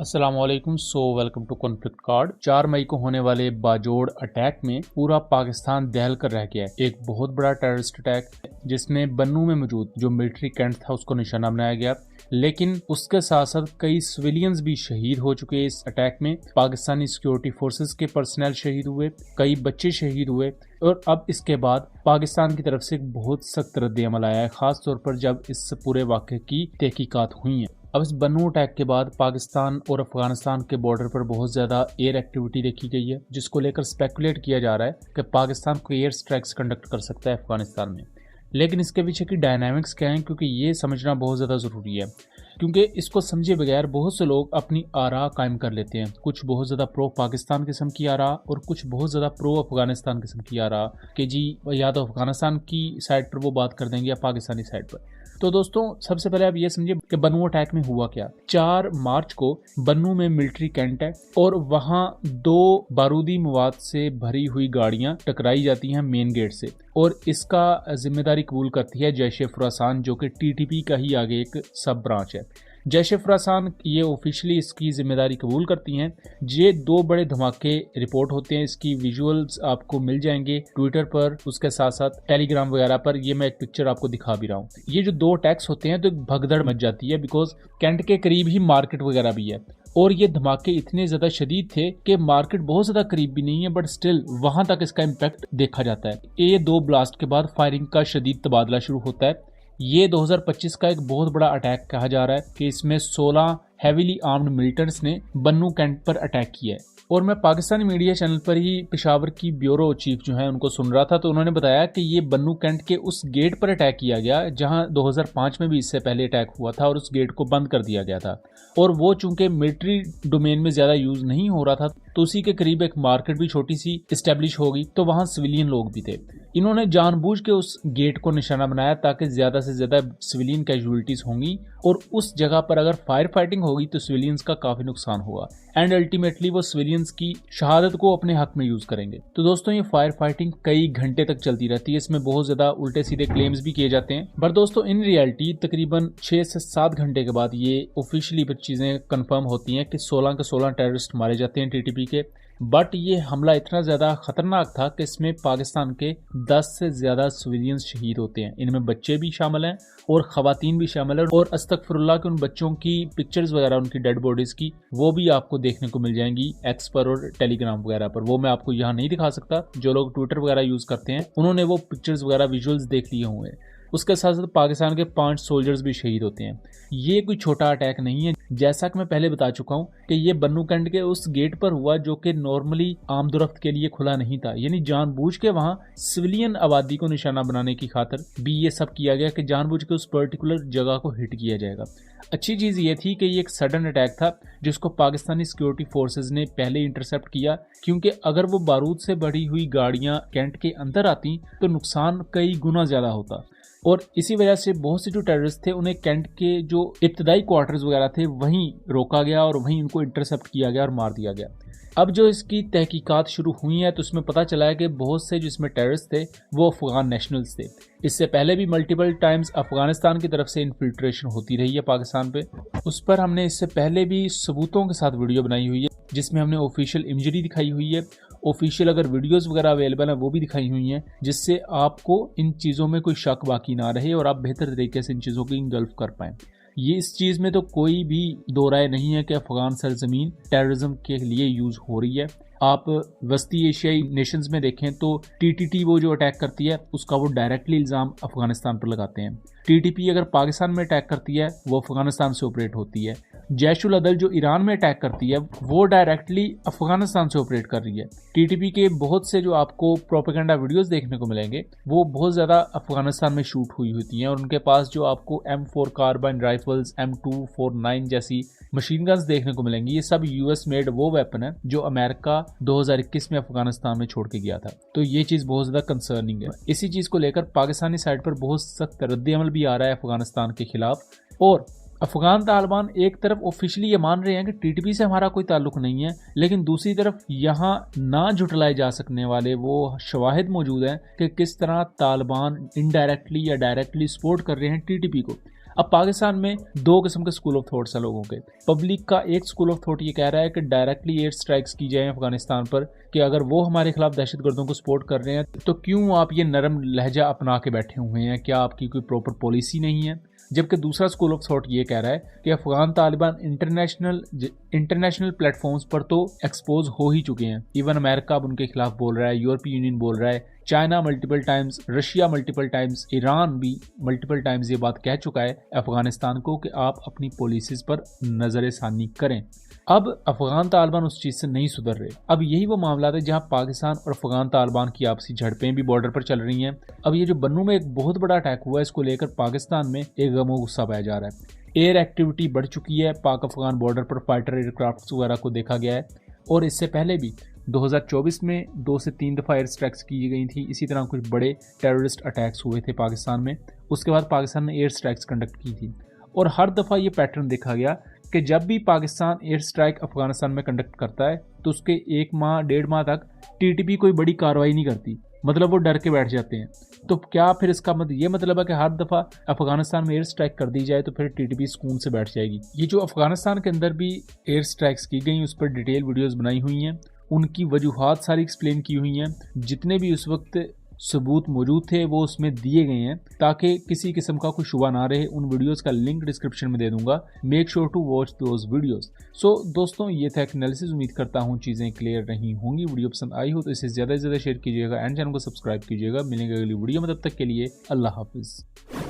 अस्सलाम वालेकुम। Welcome to conflict card. 4 मई को होने वाले बाजोड़ अटैक में पूरा पाकिस्तान दहल कर रह गया है। एक बहुत बड़ा टेररिस्ट अटैक जिसमें बन्नू में मौजूद जो मिलिट्री कैंट था उसको निशाना बनाया गया, लेकिन उसके साथ साथ कई सिविलियंस भी शहीद हो चुके हैं इस अटैक में। पाकिस्तानी सिक्योरिटी फोर्सेस के पर्सनल शहीद हुए, कई बच्चे शहीद हुए और अब इसके बाद पाकिस्तान की तरफ से एक बहुत सख्त रद्द-ए-अमल आया है, खास तौर पर जब इस पूरे वाक़े की तहकीकात हुई हैं। अब इस बन्नू अटैक के बाद पाकिस्तान और अफगानिस्तान के बॉर्डर पर बहुत ज़्यादा एयर एक्टिविटी देखी गई है, जिसको लेकर स्पेकुलेट किया जा रहा है कि पाकिस्तान को एयर स्ट्राइक्स कंडक्ट कर सकता है अफगानिस्तान में। लेकिन इसके पीछे की डायनामिक्स क्या हैं, क्योंकि ये समझना बहुत ज़्यादा ज़रूरी है, क्योंकि इसको समझे बगैर बहुत से लोग अपनी आरा कायम कर लेते हैं। कुछ बहुत ज़्यादा प्रो पाकिस्तान किस्म की आरा और कुछ बहुत ज़्यादा प्रो अफगानिस्तान किस्म की आरा कि जी या तो अफगानिस्तान की साइड पर वो बात कर देंगे या पाकिस्तानी साइड पर। तो दोस्तों, सबसे पहले आप ये समझिए कि बन्नू अटैक में हुआ क्या। 4 मार्च को बन्नू में मिलिट्री कैंट है और वहां 2 बारूदी मवाद से भरी हुई गाड़ियां टकराई जाती हैं मेन गेट से, और इसका जिम्मेदारी कबूल करती है जैश-ए-खुरासान, जो कि टीटीपी का ही आगे एक सब ब्रांच है। जैश-ए-खुरासान ये ऑफिशियली इसकी जिम्मेदारी कबूल करती हैं। ये 2 बड़े धमाके रिपोर्ट होते हैं, इसकी विजुअल्स आपको मिल जाएंगे ट्विटर पर, उसके साथ साथ टेलीग्राम वगैरह पर। ये मैं एक पिक्चर आपको दिखा भी रहा हूँ। ये जो 2 अटैक्स होते हैं तो एक भगदड़ मच जाती है, बिकॉज कैंट के करीब ही मार्केट वगैरह भी है और ये धमाके इतने ज्यादा शदीद थे कि मार्केट बहुत ज्यादा करीब भी नहीं है, बट स्टिल वहां तक इसका इम्पैक्ट देखा जाता है। ये 2 ब्लास्ट के बाद फायरिंग का शदीद तबादला शुरू होता है। ये 2025 का एक बहुत बड़ा अटैक कहा जा रहा है कि इसमें 16 हैवीली आर्म्ड मिलिटेंट्स ने बन्नू कैंट पर अटैक किया है। और मैं पाकिस्तानी मीडिया चैनल पर ही पेशावर की ब्यूरो चीफ जो है उनको सुन रहा था, तो उन्होंने बताया कि ये बन्नू कैंट के उस गेट पर अटैक किया गया जहां 2005 में भी इससे पहले अटैक हुआ था और उस गेट को बंद कर दिया गया था। और वो चूंकि मिलिट्री डोमेन में ज्यादा यूज नहीं हो रहा था, तो उसी के करीब एक मार्केट भी छोटी सी इस्टेब्लिश होगी, तो वहां सिविलियन लोग भी थे। इन्होंने जानबूझ के उस गेट को निशाना बनाया ताकि ज्यादा से ज्यादा सिविलियन कैजुअलिटीज होंगी और उस जगह पर अगर फायर फाइटिंग होगी तो सिविलियंस का काफी नुकसान होगा एंड अल्टीमेटली वो सिविलियंस की शहादत को अपने हक में यूज करेंगे। तो दोस्तों, ये फायर फाइटिंग कई घंटे तक चलती रहती है, इसमें बहुत ज्यादा उल्टे सीधे क्लेम्स भी किए जाते हैं। पर दोस्तों, इन रियलिटी तकरीबन 6 से 7 घंटे के बाद ये ऑफिशियली चीजें कंफर्म होती हैं कि 16 के 16 टेररिस्ट मारे जाते हैं टीटीपी के। बट ये हमला इतना ज्यादा खतरनाक था कि इसमें पाकिस्तान के 10 से ज्यादा सिविलियंस शहीद होते हैं। इनमें बच्चे भी शामिल हैं और खवातीन भी शामिल है, और अस्तगफिरुल्लाह के उन बच्चों की पिक्चर्स वगैरह उनकी डेड बॉडीज की वो भी आपको देखने को मिल जाएंगी एक्स पर और टेलीग्राम वगैरह पर। वो मैं आपको यहाँ नहीं दिखा सकता, जो लोग ट्विटर वगैरह यूज करते हैं उन्होंने वो पिक्चर्स वगैरह विजुअल्स देख लिए हुए। उसके साथ साथ पाकिस्तान के 5 सोल्जर्स भी शहीद होते हैं। ये कोई छोटा अटैक नहीं है, जैसा कि मैं पहले बता चुका हूँ कि ये बन्नू कैंट के उस गेट पर हुआ जो कि नॉर्मली आमदोरफ्त के लिए खुला नहीं था, यानी जानबूझ के वहां सिविलियन आबादी को निशाना बनाने की खातिर भी ये सब किया गया कि जानबूझ के उस पर्टिकुलर जगह को हिट किया जाएगा। अच्छी चीज ये थी कि ये एक सडन अटैक था जिसको पाकिस्तानी सिक्योरिटी फोर्सेज ने पहले इंटरसेप्ट किया, क्योंकि अगर वो बारूद से भरी हुई गाड़ियां कैंट के अंदर आती तो नुकसान कई गुना ज्यादा होता। और इसी वजह से बहुत से जो टेररिस्ट थे उन्हें कैंट के जो इब्तदाई क्वार्टर्स वगैरह थे वहीं रोका गया और वहीं उनको इंटरसेप्ट किया गया और मार दिया गया। अब जो इसकी तहकीकात शुरू हुई है तो उसमें पता चला है कि बहुत से जिसमें टेररिस्ट थे वो अफगान नेशनल्स थे। इससे पहले भी मल्टीपल टाइम्स अफगानिस्तान की तरफ से इन्फिल्ट्रेशन होती रही है पाकिस्तान पे। उस पर हमने इससे पहले भी सबूतों के साथ वीडियो बनाई हुई है, जिसमें हमने ऑफिशियल इमेजरी दिखाई हुई है, ऑफिशियल अगर वीडियोस वगैरह अवेलेबल है वो भी दिखाई हुई हैं, जिससे आपको इन चीज़ों में कोई शक बाकी ना रहे और आप बेहतर तरीके से इन चीज़ों को इंगल्फ कर पाएं। ये इस चीज़ में तो कोई भी दो राय नहीं है कि अफगान सरजमीन टेररिज्म के लिए यूज हो रही है। आप वस्ती एशियाई नेशंस में देखें तो टीटीटी वो जो अटैक करती है उसका वो डायरेक्टली इल्ज़ाम अफगानिस्तान पर लगाते हैं। टीटीपी अगर पाकिस्तान में अटैक करती है वो अफगानिस्तान से ऑपरेट होती है। जैशुल अदल जो ईरान में अटैक करती है वो डायरेक्टली अफगानिस्तान से ऑपरेट कर रही है। टीटीपी के बहुत से जो आपको प्रोपेगेंडा वीडियोस देखने को मिलेंगे वो बहुत ज़्यादा अफगानिस्तान में शूट हुई होती हैं, और उनके पास जो आपको M4 कार्बाइन राइफल्स, M249 जैसी मशीन गन्स देखने को मिलेंगी, ये सब US मेड वो वेपन है जो अमेरिका 2021 में अफगानिस्तान में छोड़ के गया था। तो ये चीज़ बहुत ज़्यादा कंसर्निंग है। इसी चीज़ को लेकर पाकिस्तानी साइड पर बहुत सख्त रद्द-ए-अमल भी आ रहा है अफगानिस्तान के खिलाफ। और अफगान तालिबान एक तरफ ऑफिशियली ये मान रहे हैं कि टीटीपी से हमारा कोई ताल्लुक नहीं है, लेकिन दूसरी तरफ यहाँ ना जुटलाए जा सकने वाले वो शवाहिद मौजूद हैं कि किस तरह तालिबान इनडायरेक्टली या डायरेक्टली सपोर्ट कर रहे हैं टीटीपी को। अब पाकिस्तान में दो किस्म के स्कूल ऑफ थॉट्स हैं लोगों के। पब्लिक का एक स्कूल ऑफ थॉट ये कह रहा है कि डायरेक्टली एयर स्ट्राइक्स की जाए अफगानिस्तान पर, कि अगर वो हमारे खिलाफ दहशतगर्दों को सपोर्ट कर रहे हैं तो क्यों आप ये नरम लहजा अपना के बैठे हुए हैं, क्या आपकी कोई प्रॉपर पॉलिसी नहीं है। जबकि दूसरा स्कूल ऑफ थॉट ये कह रहा है कि अफगान तालिबान इंटरनेशनल प्लेटफॉर्म्स पर तो एक्सपोज हो ही चुके हैं। इवन अमेरिका अब उनके खिलाफ बोल रहा है, यूरोपीय यूनियन बोल रहा है, China multiple times, Russia multiple times, Iran भी मल्टीपल टाइम्स ये बात कह चुका है अफगानिस्तान को कि आप अपनी पॉलिसीज पर नजरसानी करें। अब अफगान तालिबान उस चीज से नहीं सुधर रहे। अब यही वो मामला है जहां पाकिस्तान और अफगान तालिबान की आपसी झड़पें भी बॉर्डर पर चल रही हैं। अब ये जो बन्नू में एक बहुत बड़ा अटैक हुआ है, इसको लेकर पाकिस्तान में एक गमो गुस्सा पाया जा रहा है। एयर एक्टिविटी बढ़ चुकी है, पाक अफगान बॉर्डर पर फाइटर एयरक्राफ्ट वगैरह को देखा गया है। और इससे पहले भी 2024 में 2 से 3 दफ़ा एयर स्ट्राइक्स की गई थी। इसी तरह कुछ बड़े टेररिस्ट अटैक्स हुए थे पाकिस्तान में। उसके बाद पाकिस्तान ने एयर स्ट्राइक्स कंडक्ट की थी और हर दफ़ा ये पैटर्न देखा गया कि जब भी पाकिस्तान एयर स्ट्राइक अफगानिस्तान में कंडक्ट करता है तो उसके 1 माह 1.5 माह तक टीटीपी कोई बड़ी कार्रवाई नहीं करती, मतलब वो डर के बैठ जाते हैं। तो क्या फिर इसका ये मतलब है कि हर दफ़ा अफगानिस्तान में एयर स्ट्राइक कर दी जाए तो फिर टीटीपी सुकून से बैठ जाएगी। ये जो अफगानिस्तान के अंदर भी एयर स्ट्राइक्स की गई उस पर डिटेल वीडियोस बनाई हुई हैं, उनकी वजूहात सारी एक्सप्लेन की हुई हैं, जितने भी उस वक्त सबूत मौजूद थे वो उसमें दिए गए हैं ताकि किसी किस्म का कोई शुबा ना रहे। उन वीडियोस का लिंक डिस्क्रिप्शन में दे दूंगा, make sure to watch those videos. So दोस्तों, ये था एनालिसिस। उम्मीद करता हूँ चीज़ें क्लियर रही होंगी। वीडियो पसंद आई हो तो इसे ज़्यादा से ज़्यादा शेयर कीजिएगा एंड चैनल को सब्सक्राइब कीजिएगा। मिलेंगे अगली वीडियो में, तब तक के लिए अल्लाह हाफिज़।